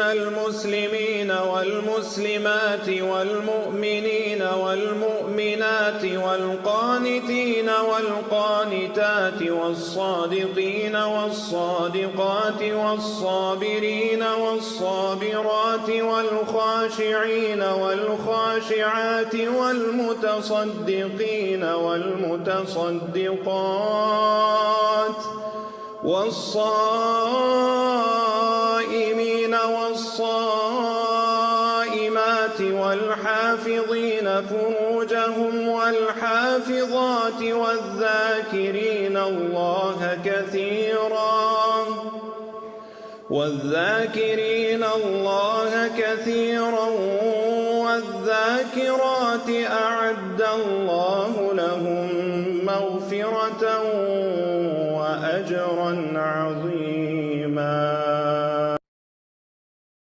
المسلمين والمسلمات والمؤمنين والمؤمنات والقانتين والقانتات والصادقين والصادقات والصابرين والصابرات والخاشعين والخاشعات والمتصدقين والمتصدقات والصائمين والصائمات والحافظين فروجهم والحافظات والذاكرين الله كثيرا والذاكرات أعد الله لهم مغفرة وأجرا عظيما.